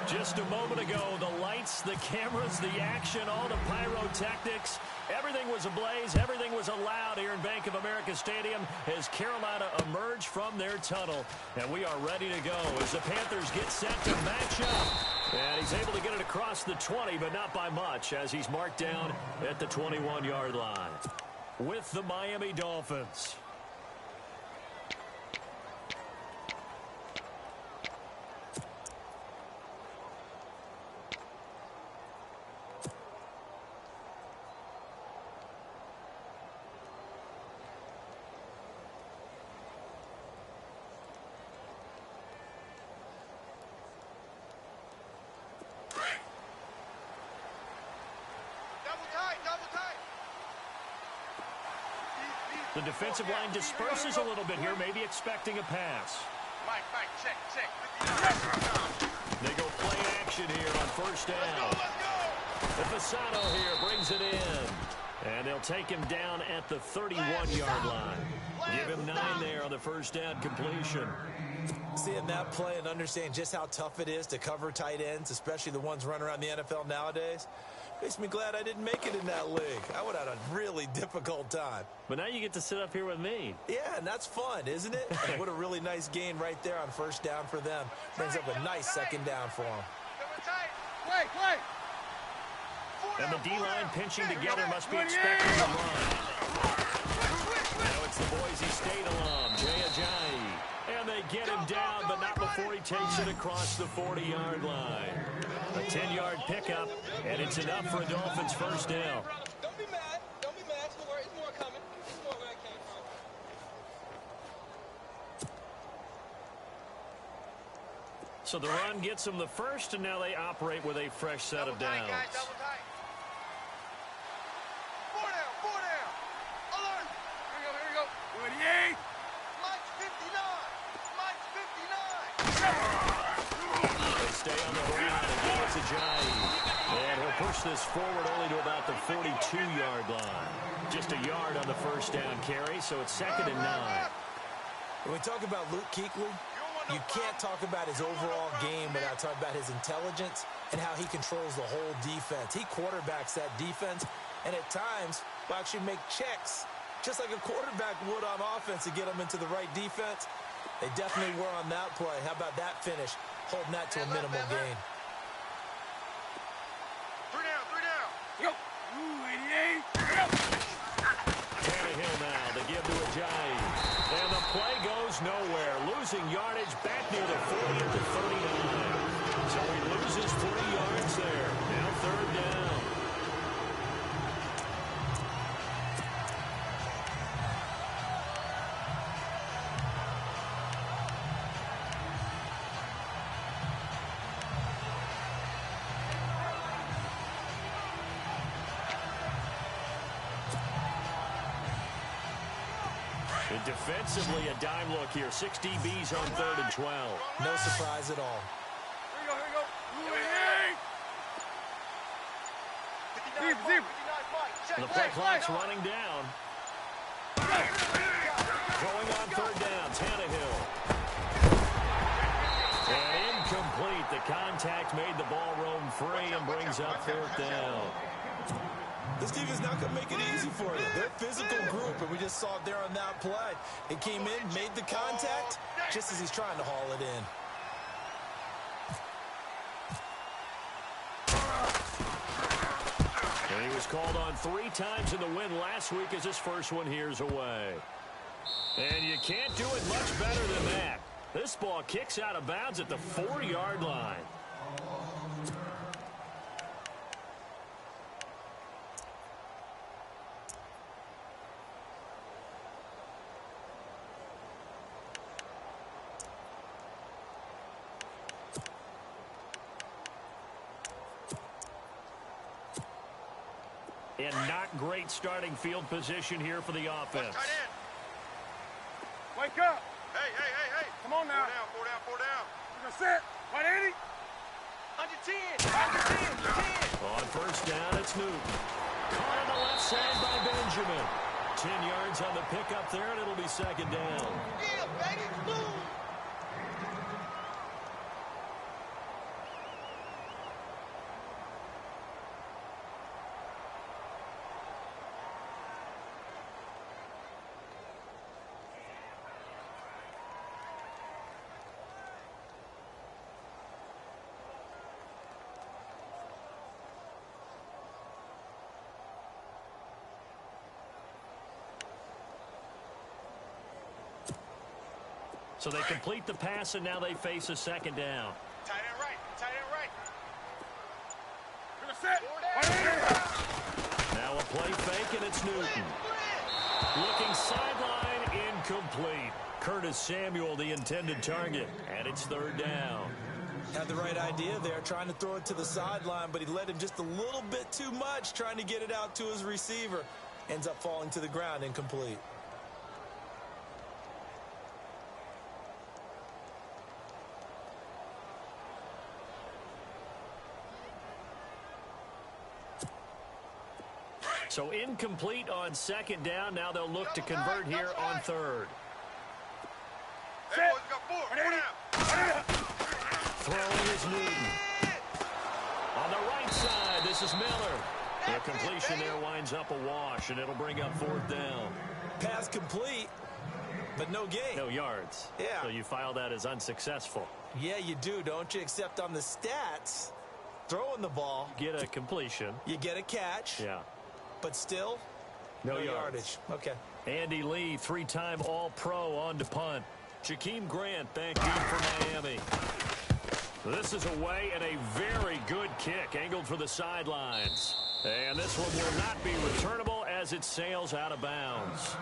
Just a moment ago, the lights, the cameras, the action, all the pyrotechnics, everything was ablaze, everything was allowed here in Bank of America Stadium as Carolina emerged from their tunnel. And we are ready to go as the Panthers get set to match up. And he's able to get it across the 20, but not by much, as he's marked down at the 21-yard line. With the Miami Dolphins. The defensive line disperses a little bit here, maybe expecting a pass. Mike, check. They go play action here on first down. The Fasano here brings it in. And they'll take him down at the 31-yard line. Give him 9 there on the first down completion. Seeing that play and understanding just how tough it is to cover tight ends, especially the ones running around the NFL nowadays, makes me glad I didn't make it in that league. I would have had a really difficult time. But now you get to sit up here with me. Yeah, and that's fun, isn't it? What a really nice gain right there on first down for them. Brings up a nice second down for them. Wait. And the D-line pinching together must be expecting a run. Now it's the Boise State alum, Jay Ajayi. And they get him down, but not before he takes it across the 40-yard line. A 10-yard pickup, and it's enough for a Dolphins first down. Don't be mad. It's more coming. It's more where I came from. So the run gets them the first, and now they operate with a fresh set of downs. Double tight. 4 down. Alert. Here we go. 28. Mike's 59. They stay on the ground. Again, it's Ajayi. And he'll push this forward only to about the 42-yard line. Just a yard on the first down carry, so it's 2nd and 9. When we talk about Luke Kuechly, you can't talk about his overall game without talking about his intelligence and how he controls the whole defense. He quarterbacks that defense, and at times will actually make checks, just like a quarterback would on offense to get them into the right defense. They definitely were on that play. How about that finish? Holding that to a minimal gain. 3 down. Yo. 88. Tannehill now, they give to Ajayi. And the play goes nowhere. Losing yardage back near the 40 at the 39. So he loses 40 yards there. Now 3rd down. And defensively, a dime look here. 6 DBs on 3rd and 12. No surprise at all. Here we go. 59. And the play clock's running down. Going on 3rd down, Tannehill. And incomplete. The contact made the ball roam free and brings up 4th down. This team is not going to make it easy for you. They're a physical group, and we just saw it there on that play. It came in, made the contact, just as he's trying to haul it in. And he was called on 3 times in the win last week as his first one here's away. And you can't do it much better than that. This ball kicks out of bounds at the 4-yard line. And not great starting field position here for the offense. Wake up. Hey. Come on now. 4 down. We're going to set. 180. Under 10. On first down, it's Newton. Caught on the left side by Benjamin. 10 yards on the pickup there, and it'll be 2nd down. Yeah, baby. Move. So they complete the pass, and now they face a second down. Tight end right. Tight end right. Now a play fake, and it's Newton. Looking sideline, incomplete. Curtis Samuel, the intended target, and it's third down. Had the right idea there, trying to throw it to the sideline, but he led him just a little bit too much, trying to get it out to his receiver. Ends up falling to the ground, incomplete. So incomplete on second down. Now they'll look to convert here on third. Hey, boys, got four. Four down. Throwing is Newton. On the right side, this is Miller. The completion there winds up a wash, and it'll bring up fourth down. Pass complete, but no gain. No yards. Yeah. So you file that as unsuccessful. Yeah, you do, don't you? Except on the stats, throwing the ball. Get a completion. You get a catch. Yeah. But still, no yardage. Okay. Andy Lee, three-time All-Pro on to punt. Jakeem Grant back deep for Miami. This is away and a very good kick angled for the sidelines. And this one will not be returnable as it sails out of bounds.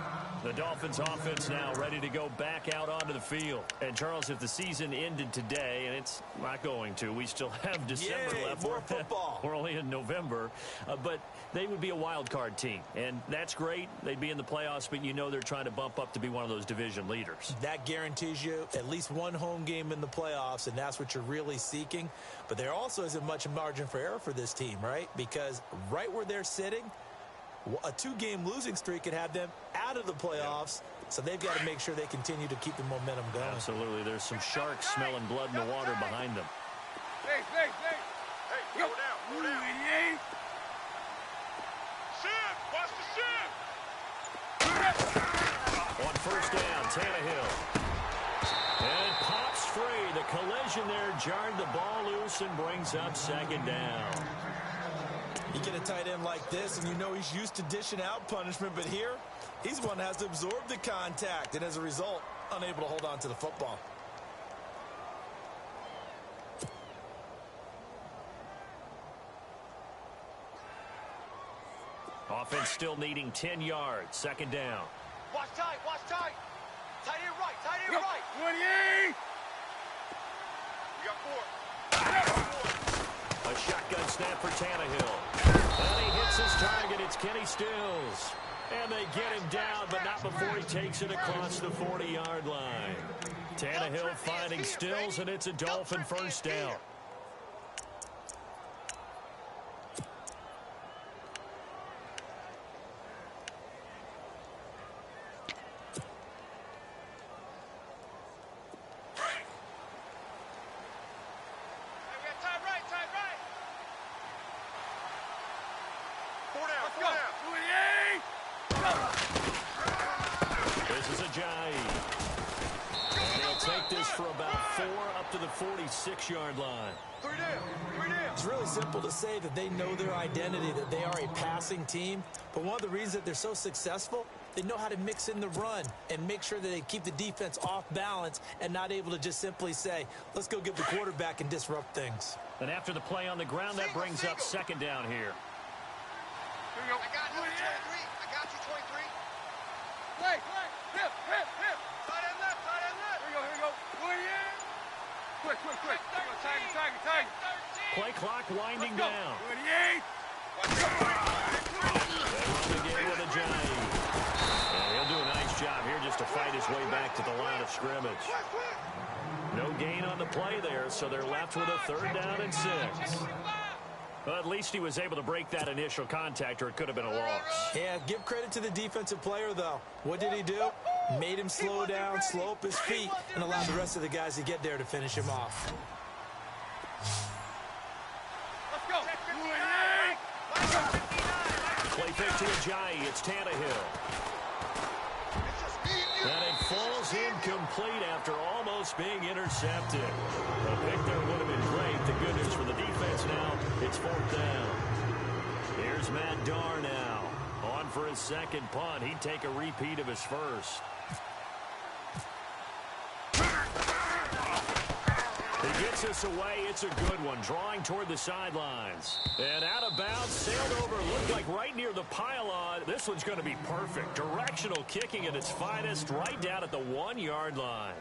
The Dolphins offense now ready to go back out onto the field. And Charles, if the season ended today, and it's not going to, we still have December left. More football. We're only in November. But they would be a wild card team. And that's great. They'd be in the playoffs, but you know they're trying to bump up to be one of those division leaders. That guarantees you at least one home game in the playoffs, and that's what you're really seeking. But there also isn't much margin for error for this team, right? Because right where they're sitting, a two-game losing streak could have them out of the playoffs, so they've got to make sure they continue to keep the momentum going. Absolutely. There's some sharks smelling blood in the water behind them. Hey, go down, go down. Ship, watch the ship. On first down, Tannehill. And it pops free. The collision there jarred the ball loose and brings up second down. You get a tight end like this, and you know he's used to dishing out punishment, but here, he's one that has to absorb the contact, and as a result, unable to hold on to the football. Offense still needing 10 yards. Second down. Watch tight, watch tight. Tight end right, tight end right. 28. We got four. A shotgun snap for Tannehill. And he hits his target. It's Kenny Stills. And they get him down, but not before he takes it across the 40-yard line. Tannehill finding Stills, and it's a Dolphin first down. This is Ajayi. And he'll take this for about 4 up to the 46-yard line. Three down. It's really simple to say that they know their identity, that they are a passing team. But one of the reasons that they're so successful, they know how to mix in the run and make sure that they keep the defense off balance and not able to just simply say, let's go get the quarterback and disrupt things. And after the play on the ground, that brings up second down here. Here we go. I got you, 23. I got you, 23. Play. Hip. Tight end left. Here we go. 28. Quick. Tiger. Play clock winding down. 28. They run again with Ajayi. And he'll do a nice job here just to fight his way back to the line of scrimmage. No gain on the play there, so they're left with a third down and 6. Well, at least he was able to break that initial contact, or it could have been a loss. Yeah, give credit to the defensive player, though. What did he do? Made him slow down, slow up his feet, and allowed the rest of the guys to get there to finish him off. Let's go. Play fake to Ajayi. It's Tannehill. And it falls incomplete after almost being intercepted. A pick there would have been great. The good news for the defense now, it's fourth down. Here's Matt Darr now. On for his second punt. He'd take a repeat of his first. He gets us away. It's a good one. Drawing toward the sidelines. And out of bounds, sailed over, looked like right near the pylon. This one's going to be perfect. Directional kicking at its finest, right down at the 1-yard line.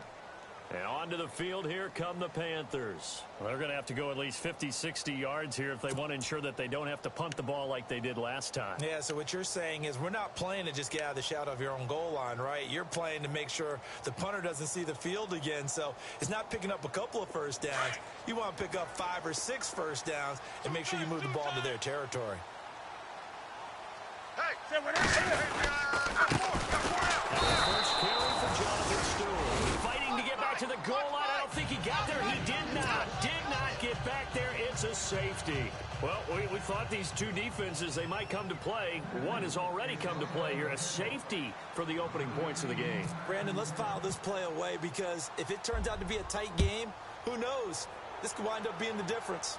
And onto the field, here come the Panthers. Well, they're going to have to go at least 50, 60 yards here if they want to ensure that they don't have to punt the ball like they did last time. Yeah, so what you're saying is we're not playing to just get out of the shadow of your own goal line, right? You're playing to make sure the punter doesn't see the field again. So it's not picking up a couple of first downs. You want to pick up 5 or 6 first downs and make sure you move the ball into their territory. Hey, say what else? First carry for Jonathan Stewart. Fighting to get back to the goal line. I don't think he got there. He did not get back there. It's a safety. Well, we thought these two defenses, they might come to play. One has already come to play here. A safety for the opening points of the game. Brandon, let's file this play away because if it turns out to be a tight game, who knows? This could wind up being the difference.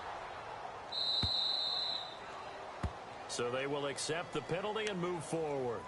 So they will accept the penalty and move forward.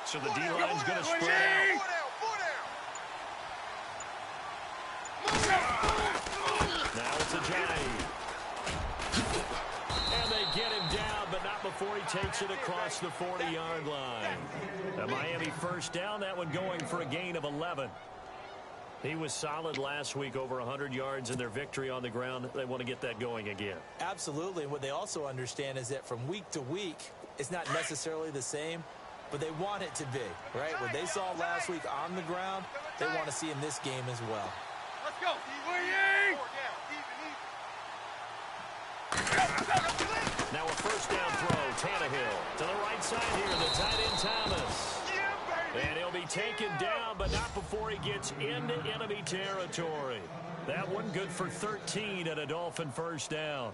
So the D-line's going to spread out. Now it's a Johnny. And they get him down, but not before he takes it across the 40-yard line. A Miami first down, that one going for a gain of 11. He was solid last week, over 100 yards in their victory on the ground. They want to get that going again. Absolutely. And what they also understand is that from week to week, it's not necessarily the same, but they want it to be, right? What they saw last week on the ground, they want to see in this game as well. Let's go. Now a first down throw, Tannehill to the right side here, the tight end Thomas. And he'll be taken down, but not before he gets into enemy territory. That one good for 13 at a Dolphin first down.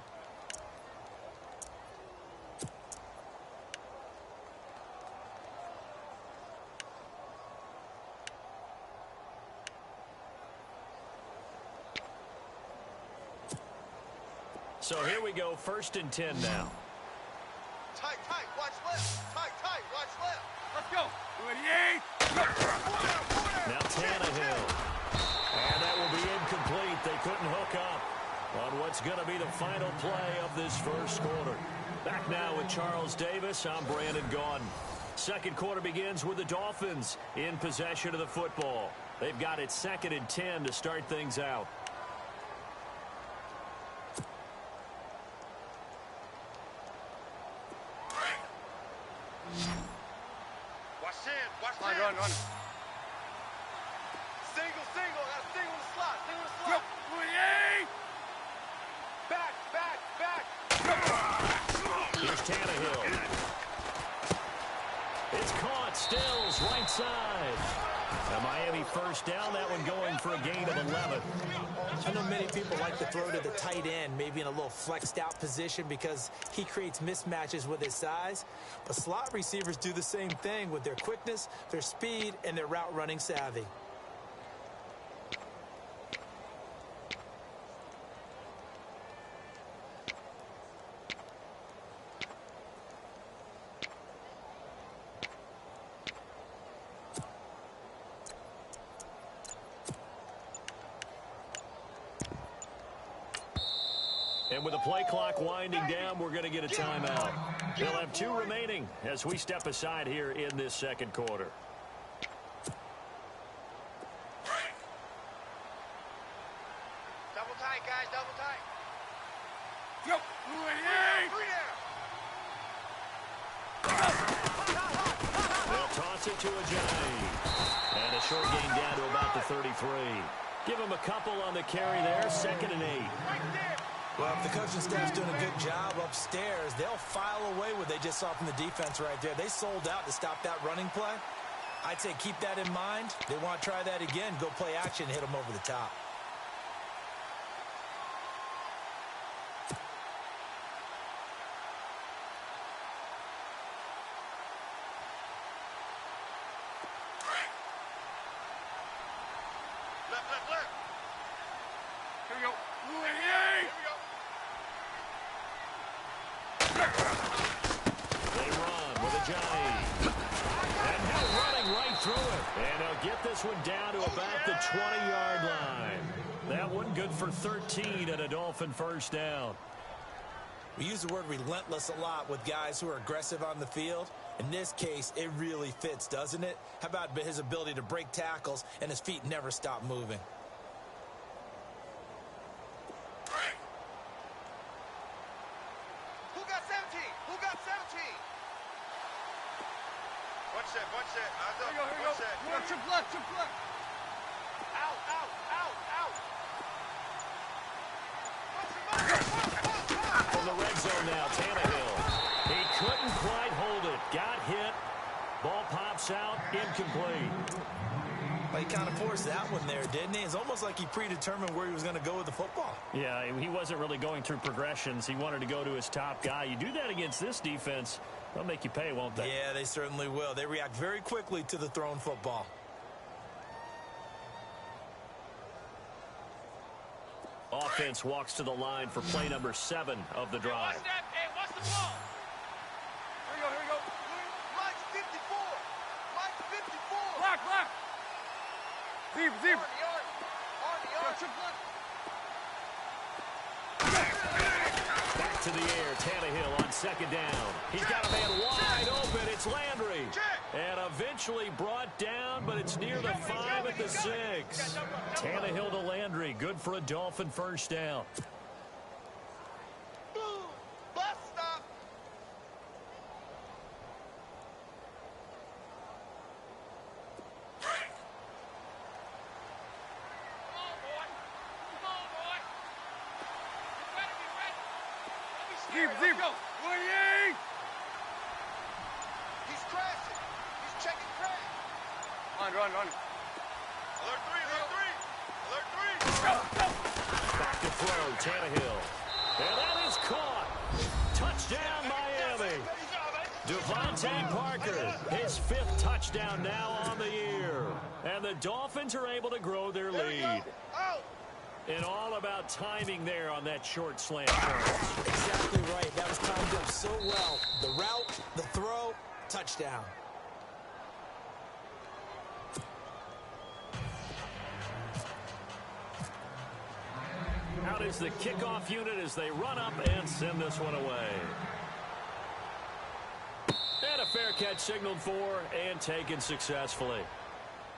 So here we go, 1st and 10 now. Tight, watch left. Tight, watch left. Let's go. Now Tannehill. And that will be incomplete. They couldn't hook up on what's going to be the final play of this first quarter. Back now with Charles Davis. I'm Brandon Gaudin. Second quarter begins with the Dolphins in possession of the football. They've got it 2nd and 10 to start things out. Run. Single. Got a single in the slot. Go. Back. Here's Tannehill. It's caught. Stills right side. A Miami first down. That one going for a gain of 11. I know many people like to throw to the tight end, maybe in a little flexed out position because he creates mismatches with his size. But slot receivers do the same thing with their quickness, their speed, and their route running savvy. And with the play clock winding down, we're going to get a timeout. They'll have 2 remaining as we step aside here in this second quarter. Double tight, guys. Double tight. Go. They'll toss it to a Johnny. And a short gain down to about the 33. Give him a couple on the carry there. 2nd and 8. Well, if the coaching staff's doing a good job upstairs, they'll file away what they just saw from the defense right there. They sold out to stop that running play. I'd say keep that in mind. They want to try that again, go play action, hit them over the top. Left. Here we go. Here we go. They run with a Johnny. And now running right through it. And they'll get this one down to about the 20-yard line. That one good for 13 and a Dolphin first down. We use the word relentless a lot with guys who are aggressive on the field. In this case, it really fits, doesn't it? How about his ability to break tackles and his feet never stop moving? Who got 17? Who got 17? One set. Eyes up. Here we go. One set. You got triple left. Out. From the red zone now, Tannehill. He couldn't quite hold it. Got hit. Ball pops out. Incomplete. Well, he kind of forced that one there, didn't he? It's almost like he predetermined where he was going to go with the football. Yeah, he wasn't really going through progressions. He wanted to go to his top guy. You do that against this defense, they'll make you pay, won't they? Yeah, they certainly will. They react very quickly to the thrown football. Offense walks to the line for play number 7 of the drive. Watch that. Hey, watch the ball. Here we go. Line's 54. Block. Deep. On the yard. Triple left. Back to the air, Tannehill on second down. He's got a man wide open. It's Landry. And eventually brought down, but it's near the 5 at the 6. Tannehill to Landry. Good for a Dolphin first down. Boom. Bus stop. Come on, boy. You better be ready. Don't be scared. Deep. Let's go. He's crashing. He's checking crash. Run. Alert 3. Back to throw, Tannehill. And that is caught. Touchdown, Miami. Devontae Parker, his 5th touchdown now on the year. And the Dolphins are able to grow their lead. Out. And all about timing there on that short slant pass. Exactly right. That was timed up so well. The route, the throw, touchdown. Out is the kickoff unit as they run up and send this one away. And a fair catch signaled for and taken successfully.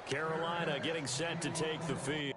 Carolina getting set to take the field.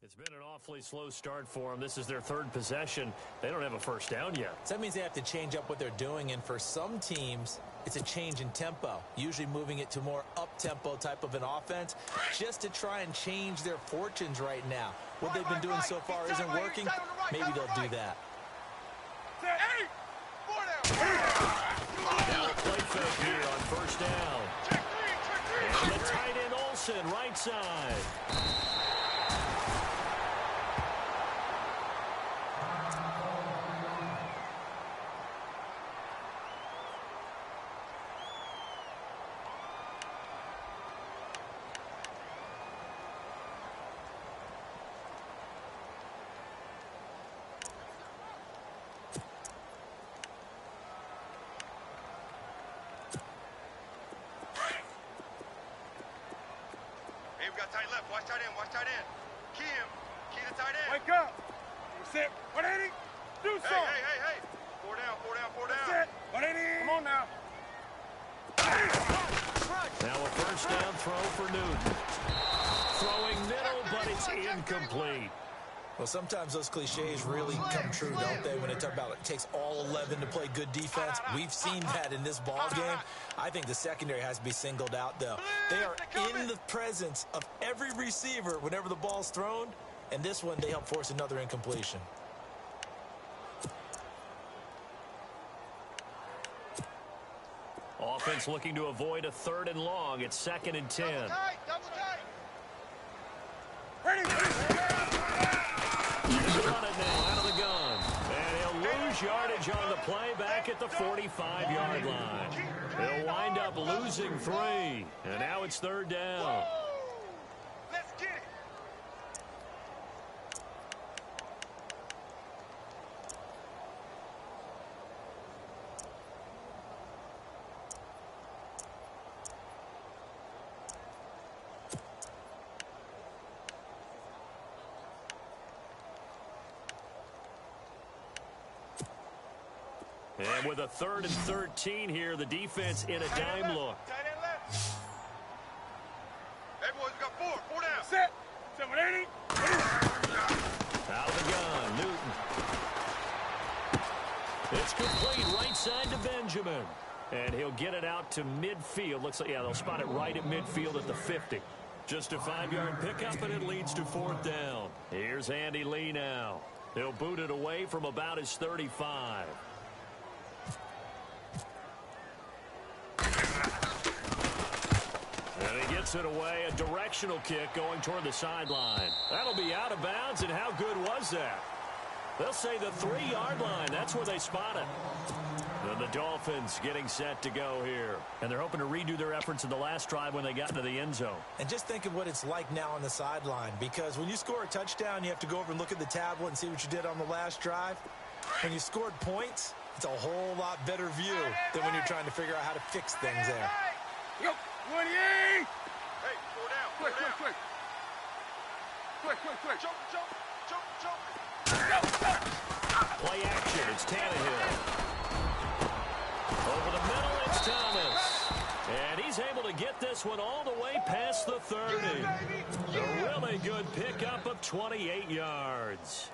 It's been an awfully slow start for them. This is their third possession. They don't have a first down yet. So that means they have to change up what they're doing, and for some teams, it's a change in tempo, usually moving it to more up-tempo type of an offense just to try and change their fortunes right now. What they've been doing so far isn't working. Maybe they'll do that. Now a play fake here on first down. And the tight end Olsen, right side. Watch tight end, watch tight end. Key him. Key the tight end. Wake up. Sit. 180. Do something. Hey. Four down. Sit. 180. Come on now. Now a first down throw for Newton. Throwing middle, but it's incomplete. Well, sometimes those cliches really come true, don't they, when they talk about it takes all 11 to play good defense. We've seen that in this ball game. I think the secondary has to be singled out, though. They are in the presence of every receiver whenever the ball's thrown, and this one they help force another incompletion. Offense looking to avoid a 3rd and long. It's 2nd and 10. Double tight. Ready. He's run it now out of the gun. And he'll lose yardage on the play back at the 45-yard line. He'll wind up losing 3. And now it's 3rd down. Let's get it. And with a 3rd and 13 here, the defense in a dime look. Tight end left. Hey, boys, we got 4 down. Sit. 180. Out of the gun, Newton. It's complete right side to Benjamin. And he'll get it out to midfield. Looks like, yeah, they'll spot it right at midfield at the 50. Just a 5-yard pickup, and it leads to 4th down. Here's Andy Lee now. He'll boot it away from about his 35. And he gets it away, a directional kick going toward the sideline. That'll be out of bounds, and how good was that? They'll say the 3-yard line. That's where they spot it. And the Dolphins getting set to go here. And they're hoping to redo their efforts in the last drive when they got into the end zone. And just think of what it's like now on the sideline, because when you score a touchdown, you have to go over and look at the tablet and see what you did on the last drive. When you scored points, it's a whole lot better view than when you're trying to figure out how to fix things there. Yo, 180. Hey, 4 down. Quick. Jump. Play action. It's Tannehill. Over the middle, it's Thomas. And he's able to get this one all the way past the 30. A really good pickup of 28 yards.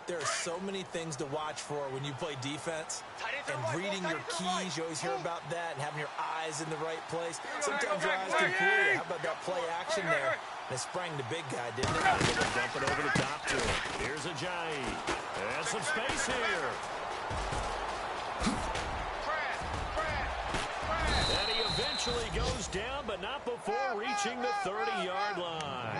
There are so many things to watch for when you play defense. And reading your keys, you always hear about that, and having your eyes in the right place. Sometimes your eyes can fool you. How about that play action there? And it sprang the big guy, didn't it? Dump it over the top to him. Here's Ajayi. And some space here. And he eventually goes down, but not before reaching the 30-yard line.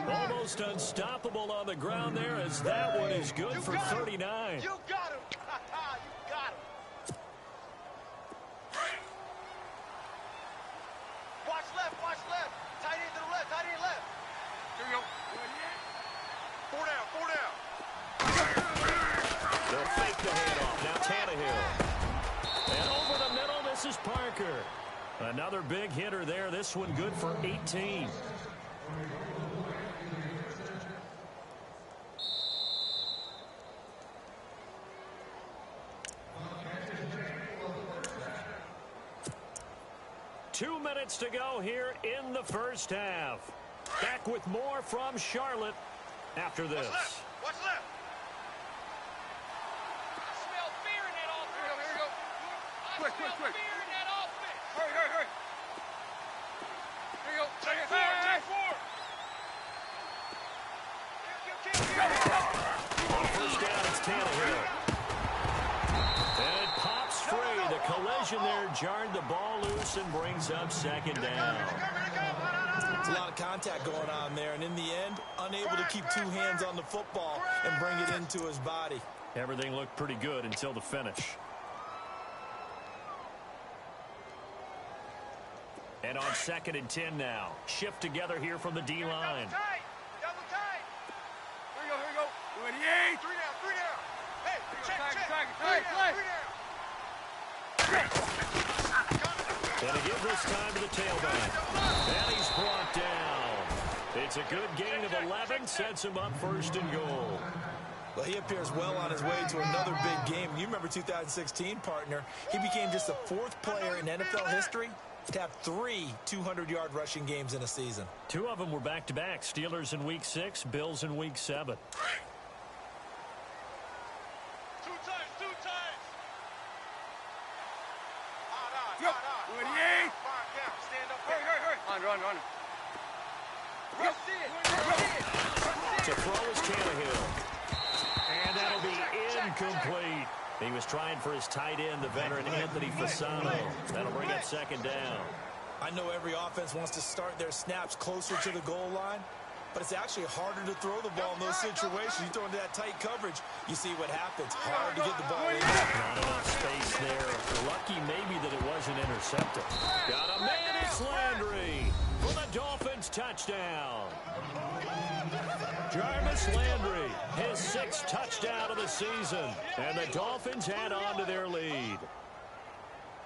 Almost unstoppable on the ground there, as that one is good for 39. You got him. You got him. Watch left. Tight end to the left. Here we go. 4 down. They'll fake the handoff. Now Tannehill. And over the middle, this is Parker. Another big hitter there. This one good for 18. Two minutes to go here in the first half. Back with more from Charlotte after this. What's left? I smell fear in that offense. Here we go. I smell fear in that offense. Hurry. Here you go. Take four. On first down, it's Tannehill. And it pops free. The collision there jarred the ball loose and brings up second down. It's a lot of contact going on there, and in the end, unable to keep two hands on the football and bring it into his body. Everything looked pretty good until the finish. And on 2nd and 10 now. Shift together here from the D-line. Double tight. Here we go. 28. Three down. Hey, check. And again this time to the tailback. And he's brought down. It's a good gain of 11. Sets him up 1st and goal. Well, he appears well on his way to another big game. You remember 2016, partner. He became just the 4th player in NFL history to have 3 200-yard rushing games in a season. 2 of them were back-to-back. Steelers in Week 6, Bills in Week 7. Two times. Yep. 28. Stand up. Hurry. Run. To throw is Tannehill. And that'll be incomplete. He was trying for his tight end, the veteran Anthony Fasano. That'll bring up 2nd down. I know every offense wants to start their snaps closer to the goal line, but it's actually harder to throw the ball in those situations. You throw into that tight coverage, you see what happens. Hard to get the ball in. Not enough space there. Lucky maybe that it wasn't intercepted. Got a man, it's Landry for the Dolphins touchdown. Jarvis Landry, his 6th touchdown of the season. And the Dolphins add on to their lead.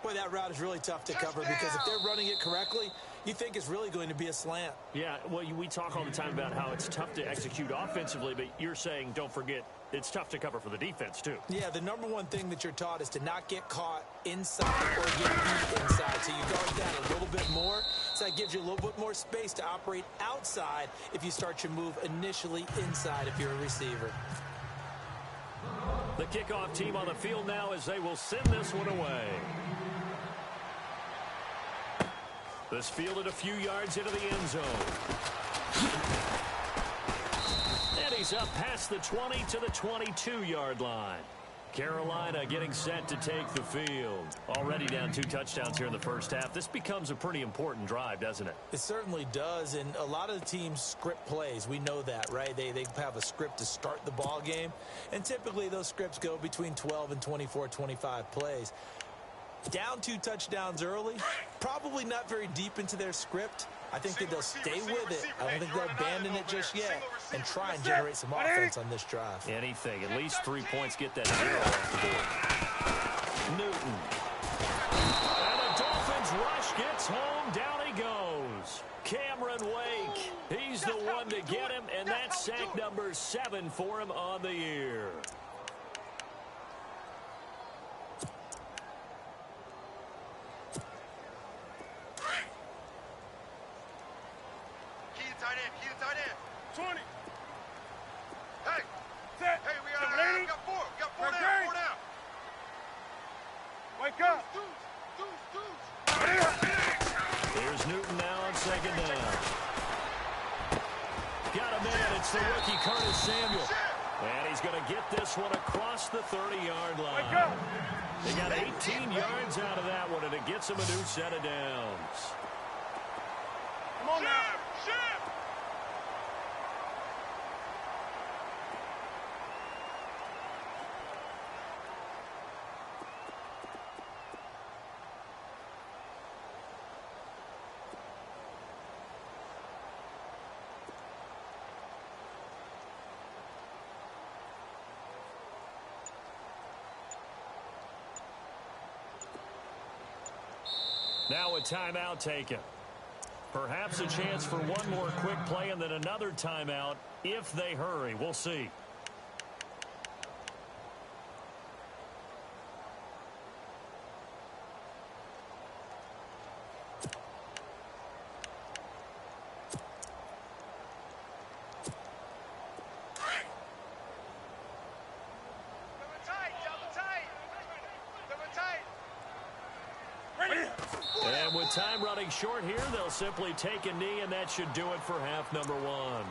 Boy, that route is really tough to cover because if they're running it correctly, you think it's really going to be a slant. Yeah, well, we talk all the time about how it's tough to execute offensively, but you're saying, don't forget, it's tough to cover for the defense, too. Yeah, the number one thing that you're taught is to not get caught inside or get beat inside. So you guard that a little bit more. So that gives you a little bit more space to operate outside if you start your move initially inside if you're a receiver. The kickoff team on the field now as they will send this one away. This fielded a few yards into the end zone. And he's up past the 20 to the 22-yard line. Carolina getting set to take the field. Already down 2 touchdowns here in the first half. This becomes a pretty important drive, doesn't it? It certainly does, and a lot of the teams script plays. We know that, right? They have a script to start the ball game, and typically those scripts go between 12 and 24, 25 plays. Down 2 touchdowns early, probably not very deep into their script. I think that they'll stay with it. I don't think they'll abandon it just yet and try and generate some offense on this drive. Anything. At least 3 points get that 0 off the board. Newton. And the Dolphins rush gets home. Down he goes. Cameron Wake. He's the one to get him, and that's sack number 7 for him on the year. Key to tight end. 20. Hey. Set. Hey, we got 4. We got 4 down. Wake up. Here's Newton now on 2nd down. Got a man. It's the rookie Curtis Samuel. And he's going to get this one across the 30-yard line. Wake up. They got 18 yards out of that one, and it gets them a new set of downs. Come on now. Now a timeout taken. Perhaps a chance for one more quick play and then another timeout if they hurry. We'll see. And with time running short here, they'll simply take a knee, and that should do it for half number one.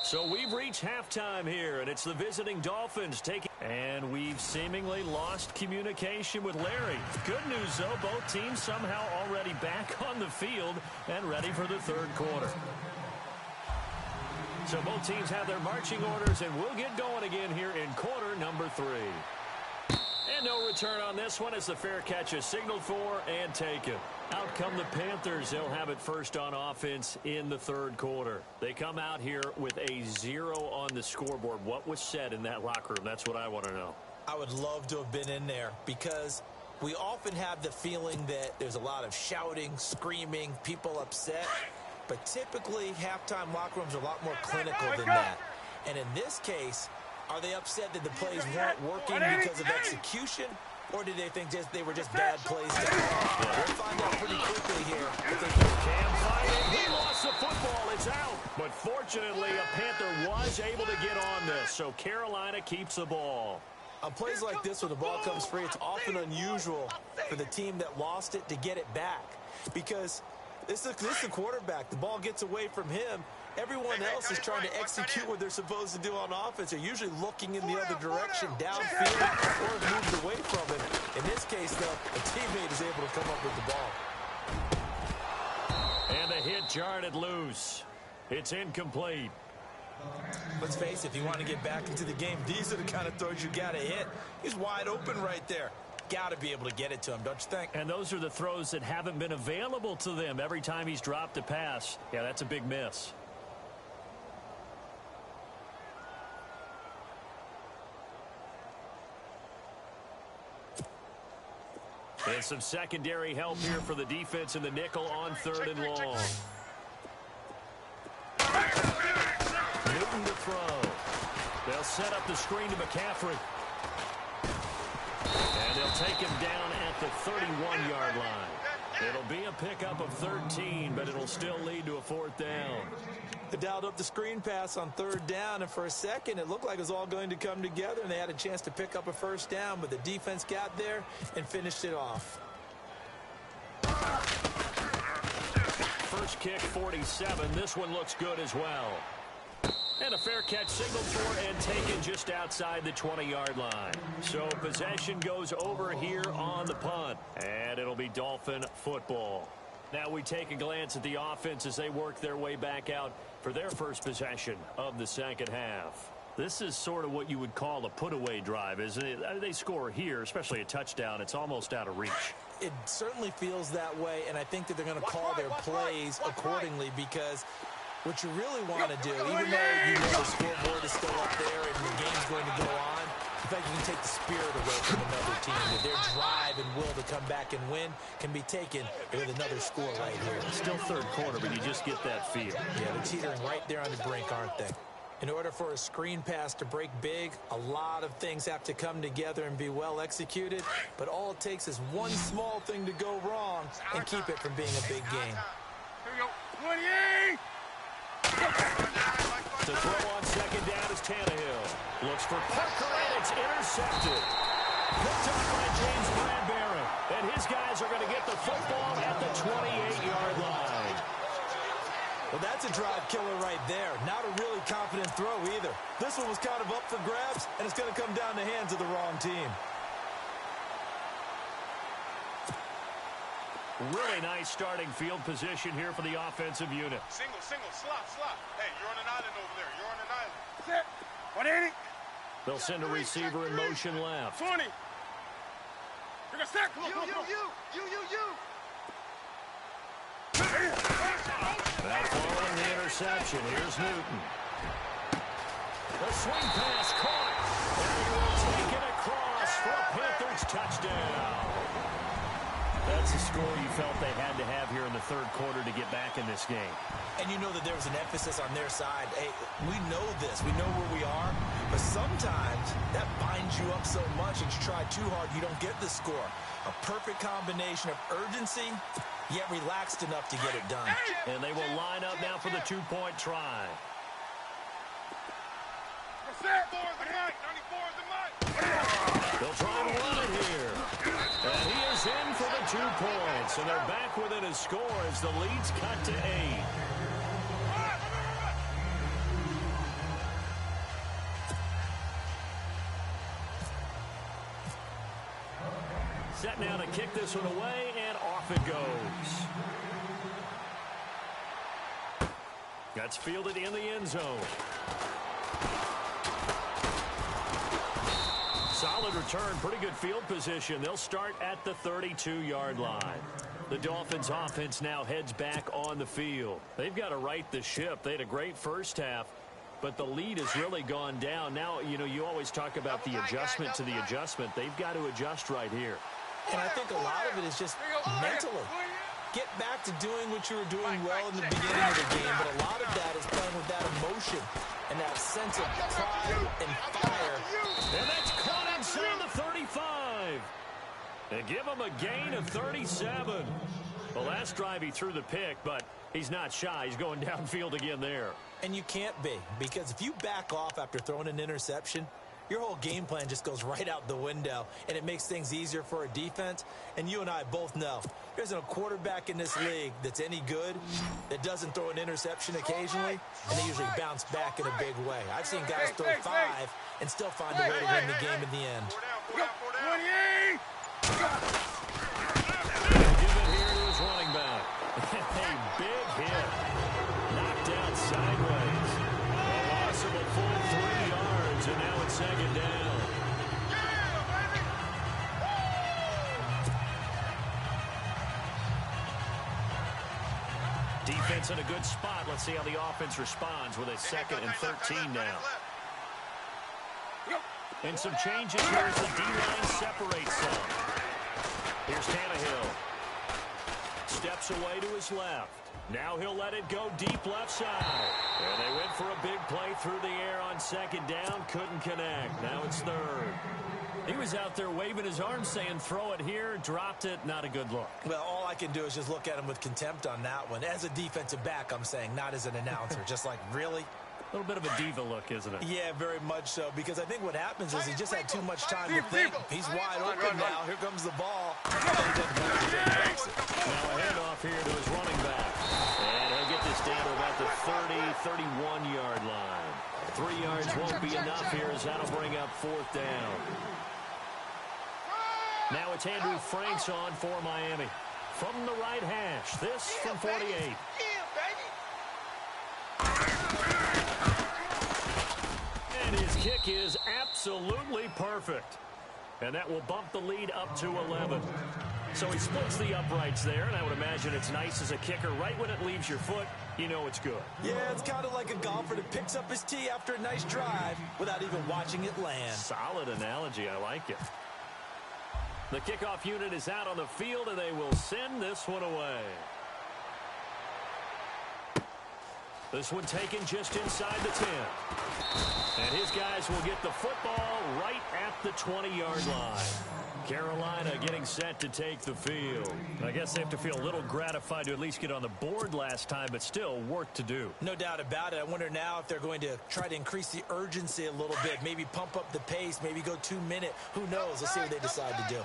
So we've reached halftime here, and it's the visiting Dolphins taking... And we've seemingly lost communication with Larry. Good news, though, both teams somehow already back on the field and ready for the third quarter. So both teams have their marching orders, and we'll get going again here in quarter number 3. And no return on this one as the fair catch is signaled for and taken. Out come the Panthers. They'll have it first on offense in the third quarter. They come out here with a 0 on the scoreboard. What was said in that locker room? That's what I want to know. I would love to have been in there because we often have the feeling that there's a lot of shouting, screaming, people upset. But typically, halftime locker rooms are a lot more clinical than that. And in this case, are they upset that the plays weren't working because of execution? Or did they think they were just bad plays? We'll find out pretty quickly here. If they Cam fighting. He lost the football. It's out. But fortunately, a Panther was able to get on this. So Carolina keeps the ball. On plays like this where the ball comes free, it's often unusual for the team that lost it to get it back. Because this is the quarterback. The ball gets away from him. Everyone else is trying to execute what they're supposed to do on offense. They're usually looking in the other direction, downfield, or have moved away from it. In this case, though, a teammate is able to come up with the ball. And the hit jarred it loose. It's incomplete. Let's face it, if you want to get back into the game, these are the kind of throws you got to hit. He's wide open right there. Got to be able to get it to him, don't you think? And those are the throws that haven't been available to them every time he's dropped a pass. Yeah, that's a big miss. And some secondary help here for the defense in the nickel on third and long. Newton to throw. They'll set up the screen to McCaffrey. And they'll take him down at the 31-yard line. It'll be a pickup of 13, but it'll still lead to a fourth down. They dialed up the screen pass on third down, and for a second it looked like it was all going to come together, and they had a chance to pick up a first down, but the defense got there and finished it off. First kick, 47. This one looks good as well. And a fair catch signaled for and taken just outside the 20-yard line. So possession goes over here on the punt, and it'll be Dolphin football. Now we take a glance at the offense as they work their way back out for their first possession of the second half. This is sort of what you would call a put-away drive, isn't it? They score here, especially a touchdown. It's almost out of reach. It certainly feels that way, and I think that they're going to call their plays accordingly because what you really want to do, even though you know the scoreboard is still up there and the game's going to go on, in fact, you can take the spirit away from another team. That their drive and will to come back and win can be taken with another score right here. Still third quarter, but you just get that feel. Yeah, they're teetering right there on the brink, aren't they? In order for a screen pass to break big, a lot of things have to come together and be well executed, but all it takes is one small thing to go wrong and keep it from being a big game. Here we go. 28! To throw on second down is Tannehill. Looks for Parker, and it's intercepted. Picked up by James Bradbury. And his guys are going to get the football at the 28-yard line. Well, that's a drive killer right there. Not a really confident throw either. This one was kind of up for grabs, and it's going to come down the hands of the wrong team. Really nice starting field position here for the offensive unit. Single, slot. Hey, you're on an island over there. You're on an island. Set. 180. They'll send a receiver in motion left. 20. You're going to stack. You. Now following the interception, here's Newton. The swing pass caught. And he will take it across for a Panthers touchdown. That's a score you felt they had to have here in the third quarter to get back in this game. And you know that there was an emphasis on their side. Hey, we know this. We know where we are. But sometimes that binds you up so much that you try too hard, you don't get the score. A perfect combination of urgency, yet relaxed enough to get it done. And they will line up now for the two-point try. Set. 94 is the mic. They'll try and run it here. points, and they're back within a score as the lead's cut to 8. Set now to kick this one away, and off it goes. That's fielded in the end zone. Solid return, pretty good field position. They'll start at the 32-yard line. The Dolphins offense now heads back on the field. They've got to right the ship. They had a great first half, but the lead has really gone down. Now, you always talk about the adjustment to the adjustment. They've got to adjust right here. And I think a lot of it is just mentally. Get back to doing what you were doing well in the beginning of the game, but a lot of that is playing with that emotion and that sense of pride and fire. And that's caught inside the 35. They give him a gain of 37. The last drive he threw the pick, but he's not shy. He's going downfield again there. And you can't be, because if you back off after throwing an interception, your whole game plan just goes right out the window, and it makes things easier for a defense. And you and I both know there isn't a quarterback in this league that's any good that doesn't throw an interception occasionally, and they usually bounce back in a big way. I've seen guys throw 5 and still find a way to win the game in the end. Give it here to his running back. A big hit. Knocked down sideways. A loss of a full 3 yards, and now it's second down. Defense in a good spot. Let's see how the offense responds with a 2nd and 13 now. And some changes here as the D-line separates some. Here's Tannehill. Steps away to his left. Now he'll let it go deep left side. And they went for a big play through the air on 2nd down. Couldn't connect. Now it's 3rd. He was out there waving his arms saying, throw it here, dropped it. Not a good look. Well, all I can do is just look at him with contempt on that one. As a defensive back, I'm saying, not as an announcer. Just like, really? A little bit of a diva look, isn't it? Yeah, very much so, because I think what happens is he just had too much time to think. He's wide open now. Here comes the ball. Now a handoff here to his running back. And he'll get this down to about the 30, 31-yard line. 3 yards won't be enough here as that'll bring up 4th down. Now it's Andrew Franks on for Miami. From the right hash, this from 48. And his kick is absolutely perfect. And that will bump the lead up to 11. So he splits the uprights there, and I would imagine it's nice as a kicker. Right when it leaves your foot, you know it's good. Yeah, it's kind of like a golfer that picks up his tee after a nice drive without even watching it land. Solid analogy. I like it. The kickoff unit is out on the field, and they will send this one away. This one taken just inside the 10. And his guys will get the football right at the 20-yard line. Carolina getting set to take the field. I guess they have to feel a little gratified to at least get on the board last time, but still work to do. No doubt about it. I wonder now if they're going to try to increase the urgency a little bit, maybe pump up the pace, maybe go 2-minute. Who knows? Let's see what they decide to do.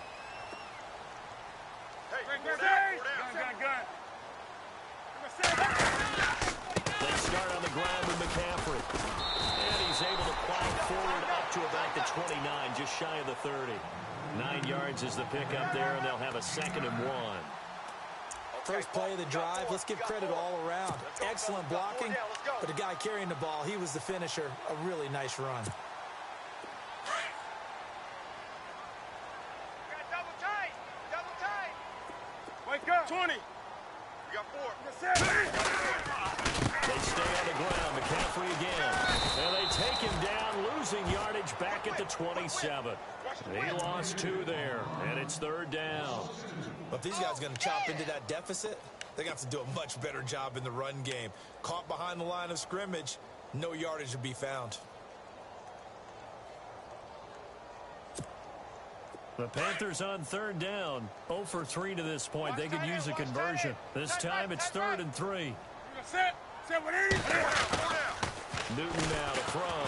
They start on the ground with McCaffrey. And he's able to plow forward up to about the 29, just shy of the 30. 9 yards is the pickup there, and they'll have a 2nd and 1. First play of the drive, let's give credit all around. Excellent blocking, but the guy carrying the ball, he was the finisher. A really nice run. Wake up. 20. We got 4. They stay on the ground. McCaffrey again. And they take him down, losing yardage back at the 27. He lost 2 there, and it's 3rd down. But if these guys are going to chop into that deficit, they're going to have to do a much better job in the run game. Caught behind the line of scrimmage, no yardage to be found. The Panthers on 3rd down. 0 for 3 to this point. They could use a conversion. This time it's 3rd and 3. Set 180. Newton now to throw.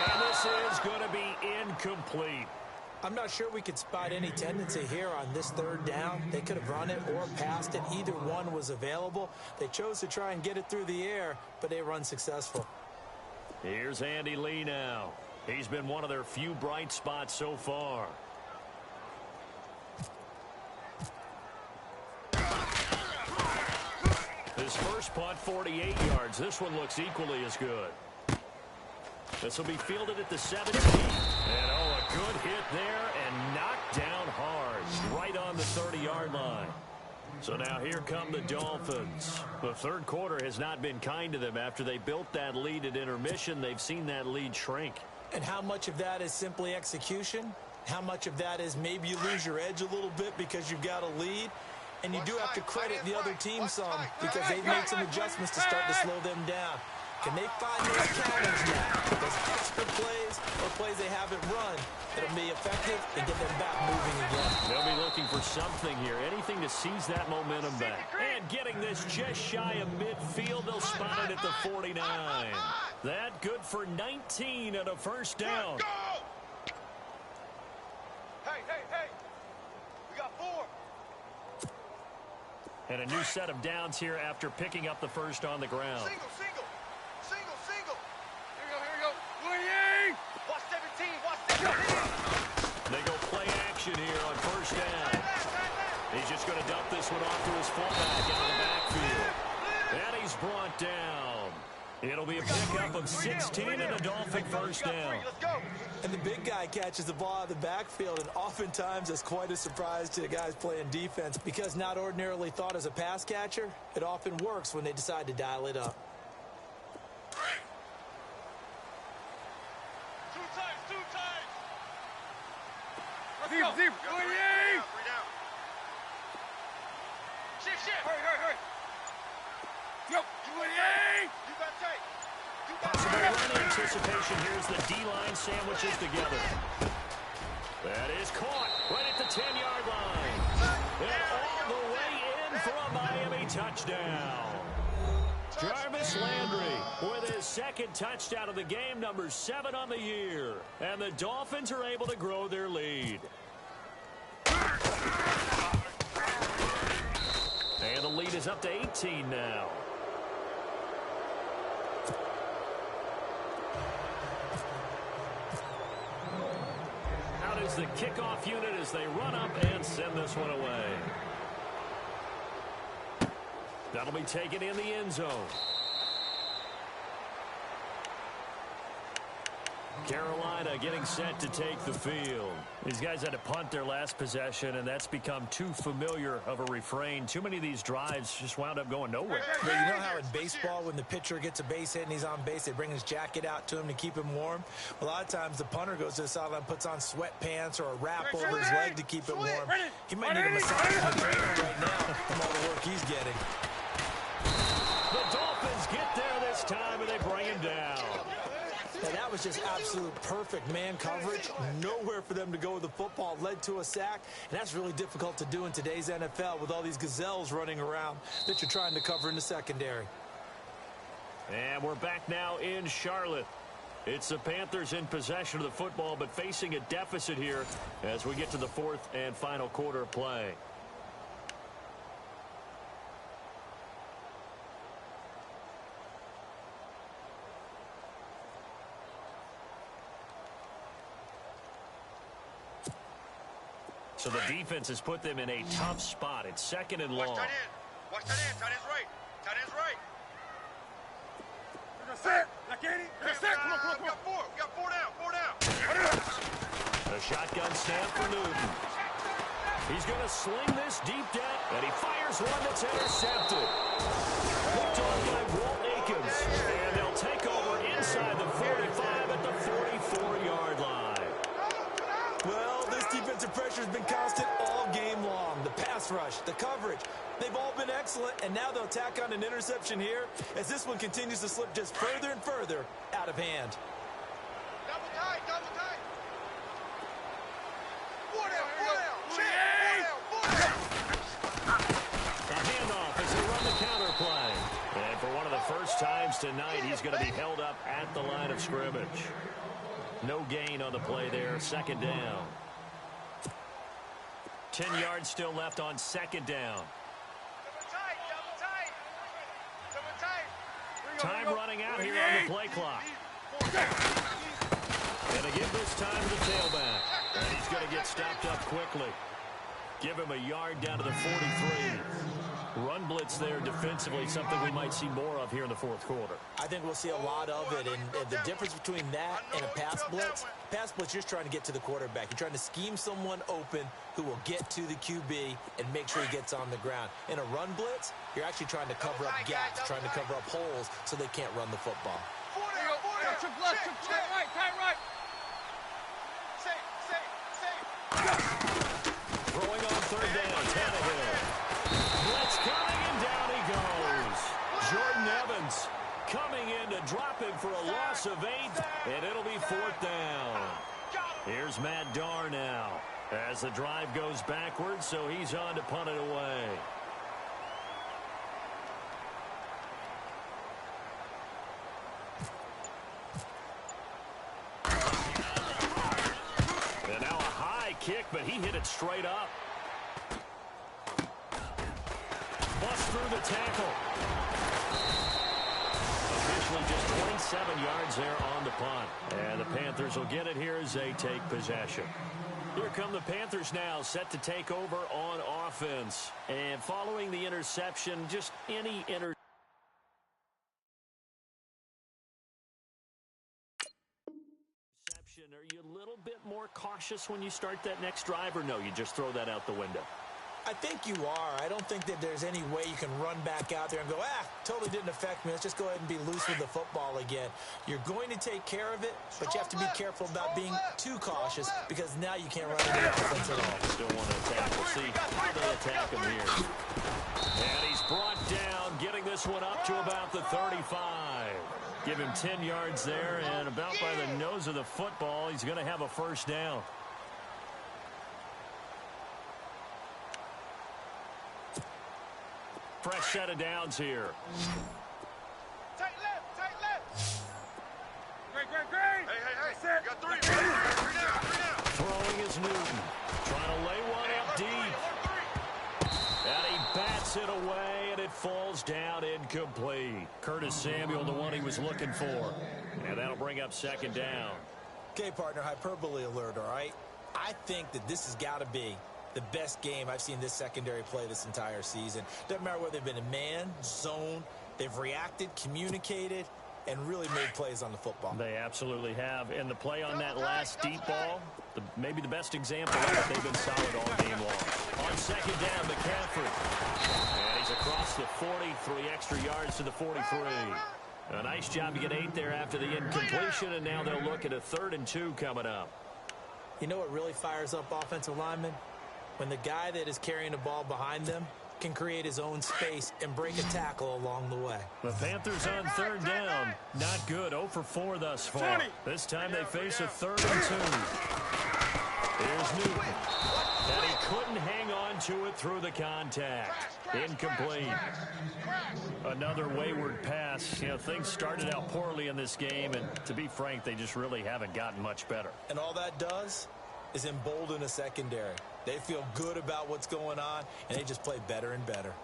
And this is going to be incomplete. I'm not sure we could spot any tendency here on this third down. They could have run it or passed it. Either one was available. They chose to try and get it through the air, but they were unsuccessful. Here's Andy Lee now. He's been one of their few bright spots so far. His first punt, 48 yards. This one looks equally as good. This will be fielded at the 17. And, oh, a good hit there and knocked down hard. Right on the 30-yard line. So now here come the Dolphins. The third quarter has not been kind to them. After they built that lead at intermission, they've seen that lead shrink. And how much of that is simply execution? How much of that is maybe you lose your edge a little bit because you've got a lead? And you do have to credit the other team some because they've made some adjustments to start to slow them down. Can they find those counters now? Those extra plays or plays they haven't run that'll be effective and get them back moving again. They'll be looking for something here, anything to seize that momentum back. And getting this just shy of midfield, they'll spot it at the 49. That good for 19 and a first down. Hey. We got 4. And a new set of downs here after picking up the first on the ground. Single. Here we go. Winning! Watch 17. They go play action here on first down. He's just going to dump this one off to his fullback out of the backfield. And he's brought down. It'll be a pickup of 16 and a Dolphin first down. And the big guy catches the ball out of the backfield, and oftentimes it's quite a surprise to the guys playing defense because not ordinarily thought as a pass catcher, it often works when they decide to dial it up. Two times. Let's go. 3 down. Shift. Hurry. Yo, you got tight. Possible run anticipation. Here's the D-line sandwiches together. That is caught right at the 10-yard line. And all the way in for a Miami touchdown. Jarvis Landry with his second touchdown of the game, number 7 on the year. And the Dolphins are able to grow their lead. And the lead is up to 18 now. Out is the kickoff unit as they run up and send this one away. That'll be taken in the end zone. Carolina getting set to take the field. These guys had to punt their last possession, and that's become too familiar of a refrain. Too many of these drives just wound up going nowhere. But you know how in baseball, when the pitcher gets a base hit and he's on base, they bring his jacket out to him to keep him warm? A lot of times the punter goes to the sideline, puts on sweatpants or a wrap over his leg to keep it warm. He might need a massage from the trainer right now from all the work he's getting. The Dolphins get there this time, and they bring him down. Now, that was just absolute perfect man coverage. Nowhere for them to go with the football. Led to a sack, and that's really difficult to do in today's NFL with all these gazelles running around that you're trying to cover in the secondary. And we're back now in Charlotte. It's the Panthers in possession of the football, but facing a deficit here as we get to the fourth and final quarter of play. So the defense has put them in a tough spot. It's second and long. Watch that end. Tight end's right. Tight end's right. Set. Come on. We got 4 down. A shotgun snap for Newton. He's going to sling this deep down, and he fires one that's intercepted. Picked on by Walt Aikens. And they'll take over inside the 45 at the 44-yard line. Well, this defensive pressure has been constant all game long. The pass rush, the coverage, they've all been excellent, and now they'll tack on an interception here as this one continues to slip just further and further out of hand. Double tight. 4 down. A handoff as they run the counter play. And for one of the first times tonight, he's going to be held up at the line of scrimmage. No gain on the play there, second down. 10 yards still left on second down. Time running out here on the play clock. And they give this time to the tailback. And he's going to get stopped up quickly. Give him a yard down to the 43. Run blitz there defensively, something we might see more of here in the fourth quarter. I think we'll see a lot of it, and the difference between that and a pass blitz, you're just trying to get to the quarterback. You're trying to scheme someone open who will get to the QB and make sure he gets on the ground. In a run blitz, you're actually trying to cover up gaps, trying to cover up holes so they can't run the football. Trip left, trip right, tight right. Throwing on third down, Tannehill. Blitz coming, and down he goes. Jordan Evans coming in to drop him for a loss of 8, and it'll be fourth down. Here's Matt Darr now as the drive goes backwards, so he's on to punt it away. And now a high kick, but he hit it straight up. Bust through the tackle. Officially just 27 yards there on the punt. And the Panthers will get it here as they take possession. Here come the Panthers now, set to take over on offense. And following the interception, just any interception. Are you a little bit more cautious when you start that next drive, or no, you just throw that out the window? I think you are. I don't think that there's any way you can run back out there and go, totally didn't affect me. Let's just go ahead and be loose with the football again. You're going to take care of it, but you have to be careful about being too cautious because now you can't run into the offense at all. Still want to attack. We'll see how they attack him here. And he's brought down, getting this one up to about the 35. Give him 10 yards there, and about by the nose of the football, he's going to have a first down. Fresh set of downs here. Tight left. Great. Hey. You got 3. Three down. Throwing is Newton. Trying to lay one up deep. And he bats it away, and it falls down incomplete. Curtis Samuel, the one he was looking for. And that'll bring up second down. Okay, partner, hyperbole alert, all right? I think that this has got to be the best game I've seen this secondary play this entire season. Doesn't matter whether they've been in man, zone, they've reacted, communicated, and really made plays on the football. They absolutely have. And the play on that last deep ball, maybe the best example of it, they've been solid all game long. On second down, McCaffrey. And he's across the 40, 3 extra yards to the 43. A nice job to get 8 there after the incompletion, and now they'll look at a 3rd and 2 coming up. You know what really fires up offensive linemen? When the guy that is carrying the ball behind them can create his own space and break a tackle along the way. The Panthers on 3rd down. Not good. 0 for 4 thus far. This time they face a 3rd and 2. Here's Newton. And he couldn't hang on to it through the contact. Incomplete. Another wayward pass. You know, things started out poorly in this game, and to be frank, they just really haven't gotten much better. And all that does is embolden a secondary. They feel good about what's going on, and they just play better and better.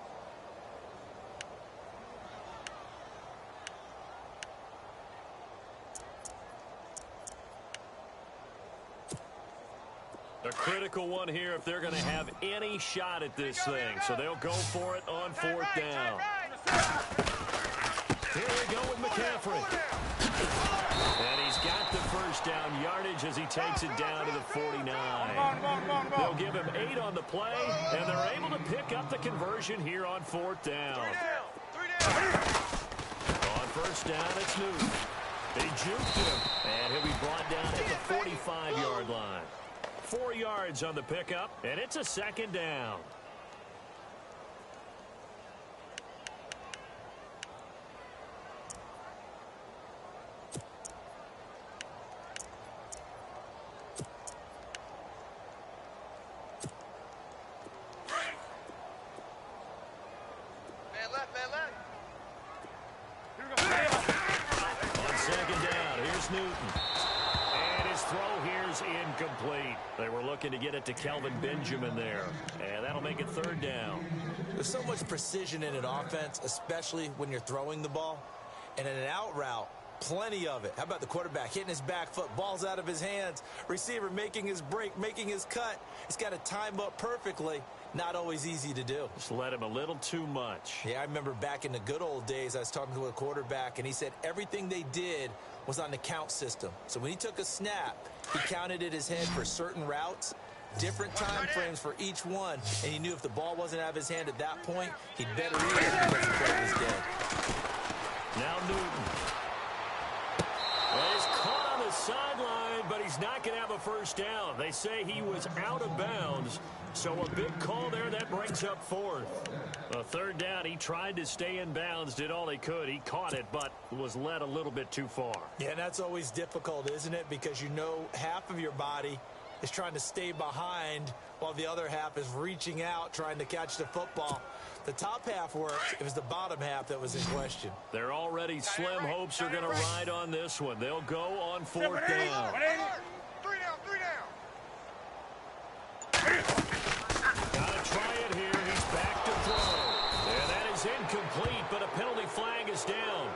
A critical one here if they're going to have any shot at this thing. So they'll go for it on 4th down. Here we go with McCaffrey. And he's got the first down yardage as he takes it down to the 49. They'll give him 8 on the play, and they're able to pick up the conversion here on 4th down. On 1st down, it's Newton. They juked him, and he'll be brought down at the 45-yard line. 4 yards on the pickup, and it's a 2nd down. Man left. On 2nd down, here's Newton. And his throw here is incomplete. They were looking to get it to Kelvin Benjamin there. And that'll make it third down. There's so much precision in an offense, especially when you're throwing the ball. And in an out route, plenty of it. How about the quarterback hitting his back foot, ball's out of his hands, receiver making his break, making his cut. He's got to time up perfectly. Not always easy to do. Just let him a little too much. Yeah, I remember back in the good old days, I was talking to a quarterback, and he said everything they did was on the count system. So when he took a snap, he counted in his head for certain routes, different time frames for each one, and he knew if the ball wasn't out of his hand at that point, he'd better eat it because the play was dead. Now Newton. Well, he's caught on the sideline, but he's not going to have a first down. They say he was out of bounds, so a big call there that brings up fourth. A third down, he tried to stay in bounds, did all he could. He caught it, but was led a little bit too far. Yeah, and that's always difficult, isn't it? Because you know half of your body is trying to stay behind while the other half is reaching out, trying to catch the football. The top half worked. It was the bottom half that was in question. They're already slim hopes are going to ride on this one. They'll go on fourth down. Three down. Gotta try it here. He's back to throw. And that is incomplete, but a penalty flag is down.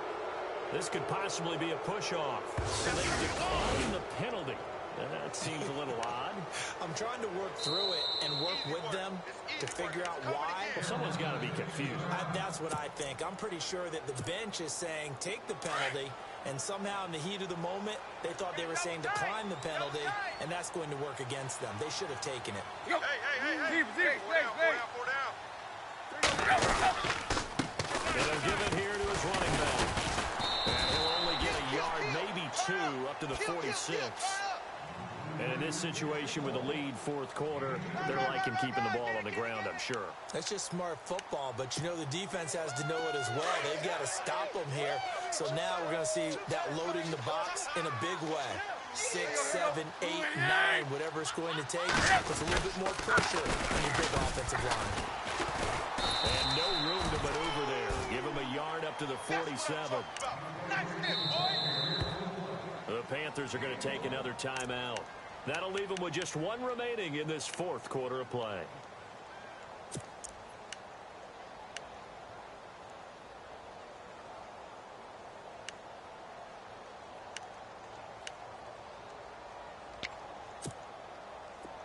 This could possibly be a push-off. So they decline the penalty. That seems a little odd. I'm trying to work through it and work with them to figure out why. Well, someone's got to be confused. That's what I think. I'm pretty sure that the bench is saying take the penalty, and somehow in the heat of the moment, they thought they were saying decline the penalty, and that's going to work against them. They should have taken it. Hey. Four down. They'll give it here to his running back. And he'll only get a yard, maybe two, up to the 46. And in this situation with a lead fourth quarter, they're liking keeping the ball on the ground, I'm sure. That's just smart football, but you know the defense has to know it as well. They've got to stop them here. So now we're going to see that loading the box in a big way. 6, 7, 8, 9, whatever it's going to take. Puts a little bit more pressure on your big offensive line. And no room to maneuver there. Give him a yard up to the 47. The Panthers are going to take another timeout. That'll leave them with just one remaining in this fourth quarter of play.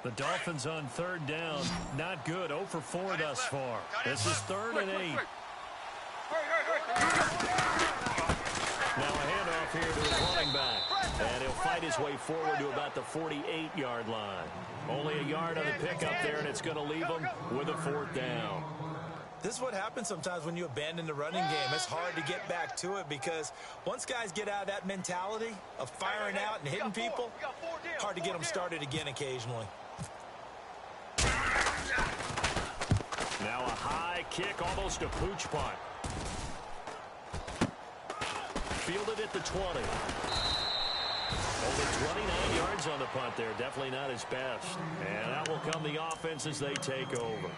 The Dolphins on third down. Not good. 0 for 4 thus far. This is 3rd and 8. Now a handoff here to his running back. And he'll fight his way forward to about the 48-yard line. Only a yard on the pickup there, and it's going to leave him with a 4th down. This is what happens sometimes when you abandon the running game. It's hard to get back to it because once guys get out of that mentality of firing out and hitting people, hard to get them started again occasionally. Now a high kick, almost a pooch punt. Fielded at the 20. Over 29 yards on the punt there. Definitely not his best. And that will come the offense as they take over.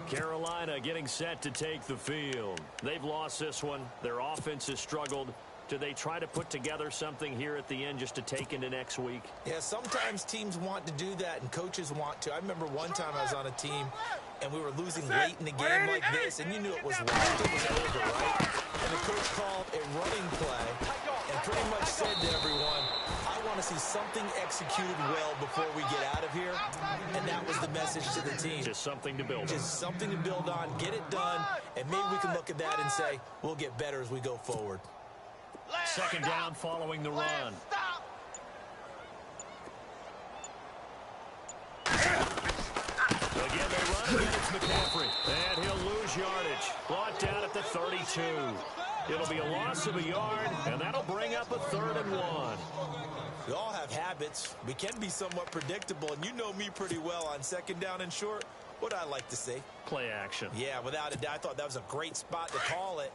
Carolina getting set to take the field. They've lost this one. Their offense has struggled. Do they try to put together something here at the end just to take into next week? Yeah, sometimes teams want to do that and coaches want to. I remember one time I was on a team and we were losing late in the game like this, and you knew it was lost. It was over, right? And the coach called a running play and pretty much said to everyone, I want to see something executed well before we get out of here. And that was the message to the team. Just something to build on. Just something to build on, get it done, and maybe we can look at that and say, we'll get better as we go forward. 2nd down following the run. Again, they run against McCaffrey. And he'll lose yardage. Brought down at the 32. It'll be a loss of a yard, and that'll bring up a 3rd and 1. We all have habits. We can be somewhat predictable, and you know me pretty well on 2nd down and short. What I like to see. Play action. Yeah, without a doubt. I thought that was a great spot to call it.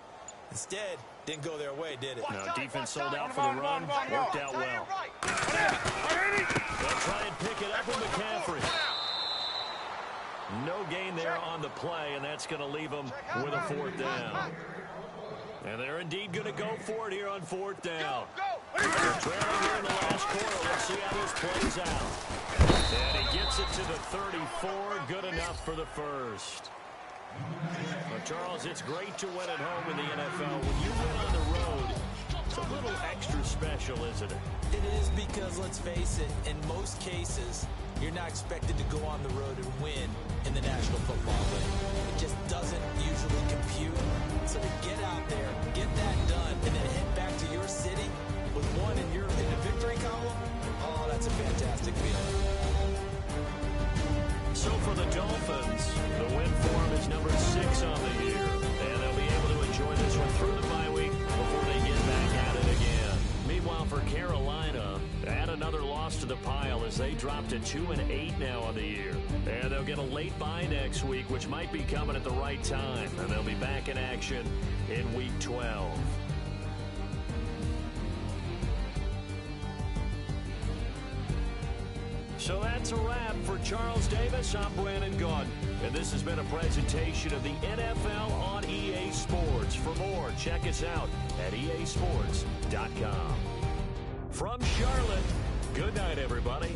Instead, didn't go their way, did it? No, defense sold out for the run. Worked out well. They'll try and pick it up with McCaffrey. No gain there on the play, and that's going to leave them with a 4th down. And they're indeed going to go for it here on 4th down. So trailing here in the last quarter. Let's see how this plays out. And he gets it to the 34. Good enough for the first. Well, Charles, it's great to win at home in the NFL. When you win on the road, it's a little extra special, isn't it? It is because, let's face it, in most cases, you're not expected to go on the road and win in the National Football League. It just doesn't usually compute. So to get out there, get that done, and then head back to your city with one in the victory column, oh, that's a fantastic feeling. So for the Dolphins, the win form is number 6 on the year. And they'll be able to enjoy this one through the bye week before they get back at it again. Meanwhile, for Carolina, add another loss to the pile as they drop to 2-8 now on the year. And they'll get a late bye next week, which might be coming at the right time. And they'll be back in action in Week 12. So that's a wrap for Charles Davis. I'm Brandon Gaudin. And this has been a presentation of the NFL on EA Sports. For more, check us out at easports.com. From Charlotte, good night, everybody.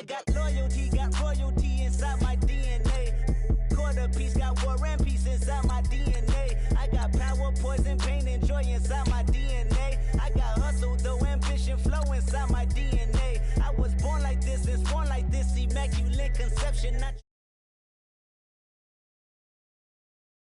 got loyalty, got royalty inside my DNA. Quarter piece, got war and peace inside my DNA. I got power, poison, pain, and joy inside my